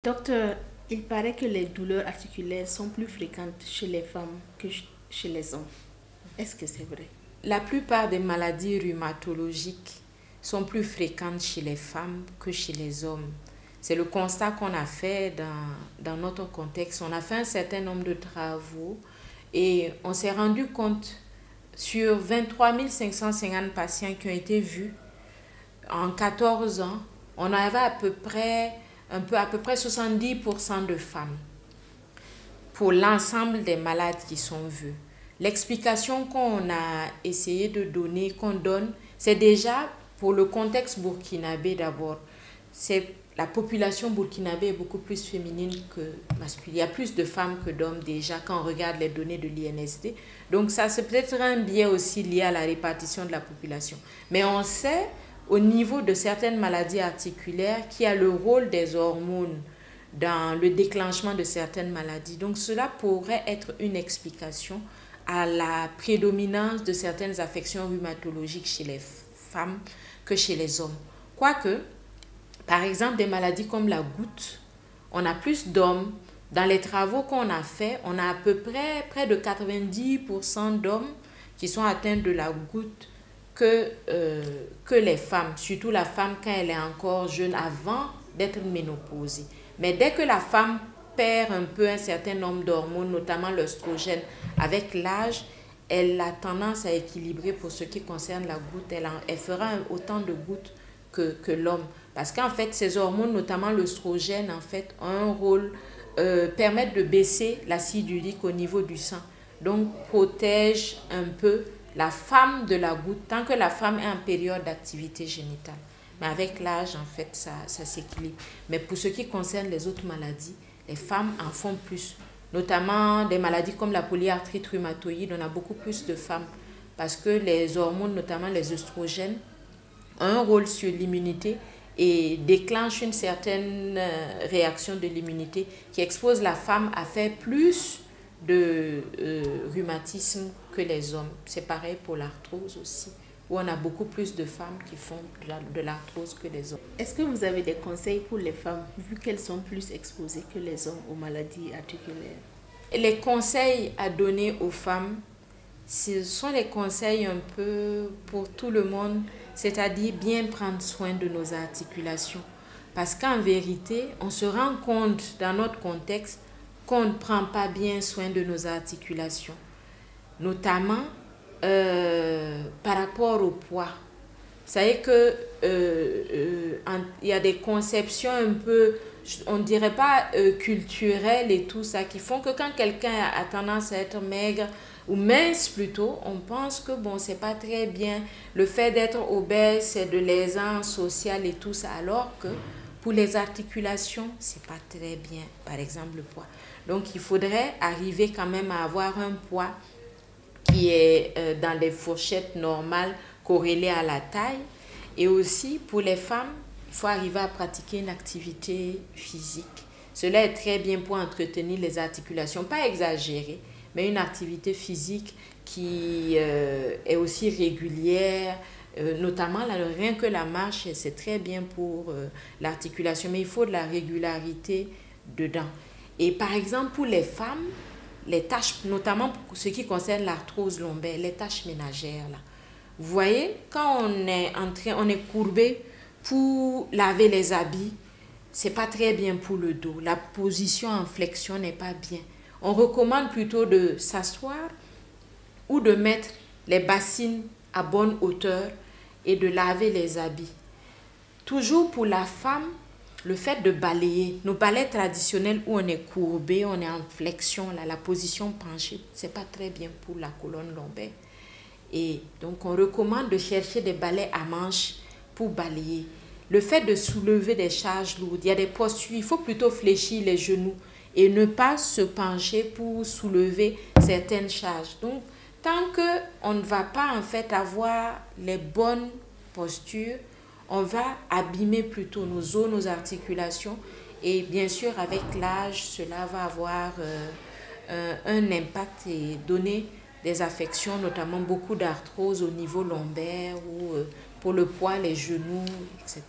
Docteur, il paraît que les douleurs articulaires sont plus fréquentes chez les femmes que chez les hommes. Est-ce que c'est vrai? La plupart des maladies rhumatologiques sont plus fréquentes chez les femmes que chez les hommes. C'est le constat qu'on a fait dans notre contexte. On a fait un certain nombre de travaux et on s'est rendu compte sur 23 550 patients qui ont été vus en 14 ans, on avait à peu près 70% de femmes pour l'ensemble des malades qui sont vus. L'explication qu'on a essayé de donner, qu'on donne, c'est déjà pour le contexte burkinabé d'abord. La population burkinabé est beaucoup plus féminine que masculine. Il y a plus de femmes que d'hommes déjà quand on regarde les données de l'INSD. Donc ça, c'est peut-être un biais aussi lié à la répartition de la population. Mais on sait au niveau de certaines maladies articulaires qu'il y a le rôle des hormones dans le déclenchement de certaines maladies. Donc cela pourrait être une explication à la prédominance de certaines affections rhumatologiques chez les femmes que chez les hommes. Quoique, par exemple, des maladies comme la goutte, on a plus d'hommes. Dans les travaux qu'on a faits, on a à peu près de 90% d'hommes qui sont atteints de la goutte que les femmes, surtout la femme quand elle est encore jeune avant d'être ménopausée. Mais dès que la femme perd un peu un certain nombre d'hormones, notamment l'œstrogène, avec l'âge, elle a tendance à équilibrer pour ce qui concerne la goutte. Elle fera autant de gouttes que l'homme. Parce qu'en fait, ces hormones, notamment l'œstrogène, en fait, ont un rôle, permettent de baisser l'acide urique au niveau du sang. Donc, protège un peu la femme de la goutte, tant que la femme est en période d'activité génitale. Mais avec l'âge, en fait, ça s'équilibre. Mais pour ce qui concerne les autres maladies, les femmes en font plus. Notamment des maladies comme la polyarthrite rhumatoïde, on a beaucoup plus de femmes. Parce que les hormones, notamment les œstrogènes, ont un rôle sur l'immunité et déclenchent une certaine réaction de l'immunité qui expose la femme à faire plus de rhumatisme que les hommes. C'est pareil pour l'arthrose aussi, où on a beaucoup plus de femmes qui font de l'arthrose que les hommes. Est-ce que vous avez des conseils pour les femmes, vu qu'elles sont plus exposées que les hommes aux maladies articulaires? Les conseils à donner aux femmes, ce sont les conseils un peu pour tout le monde, c'est-à-dire bien prendre soin de nos articulations. Parce qu'en vérité, on se rend compte dans notre contexte qu'on ne prend pas bien soin de nos articulations, notamment par rapport au poids. Vous savez que il y a des conceptions un peu, on ne dirait pas culturelles et tout ça, qui font que quand quelqu'un a tendance à être maigre ou mince plutôt, on pense que bon, c'est pas très bien. Le fait d'être obèse, c'est de l'aisance sociale et tout ça, alors que pour les articulations, c'est pas très bien, par exemple le poids. Donc il faudrait arriver quand même à avoir un poids qui est dans les fourchettes normales corrélées à la taille. Et aussi pour les femmes, il faut arriver à pratiquer une activité physique. Cela est très bien pour entretenir les articulations, pas exagéré, mais une activité physique qui est aussi régulière, notamment rien que la marche, c'est très bien pour l'articulation, mais il faut de la régularité dedans. Et par exemple, pour les femmes, les tâches, notamment pour ce qui concerne l'arthrose lombaire, les tâches ménagères, là. Vous voyez, quand on est courbé pour laver les habits, c'est pas très bien pour le dos. La position en flexion n'est pas bien. On recommande plutôt de s'asseoir ou de mettre les bassines à bonne hauteur et de laver les habits. Toujours pour la femme, le fait de balayer, nos balais traditionnels où on est courbé, on est en flexion, là, la position penchée, c'est pas très bien pour la colonne lombaire. Et donc on recommande de chercher des balais à manches pour balayer. Le fait de soulever des charges lourdes, il y a des postures, il faut plutôt fléchir les genoux et ne pas se pencher pour soulever certaines charges. Donc tant qu'on ne va pas en fait avoir les bonnes postures, on va abîmer plutôt nos os, nos articulations. Et bien sûr, avec l'âge, cela va avoir un impact et donner des affections, notamment beaucoup d'arthrose au niveau lombaire ou pour le poids, les genoux, etc.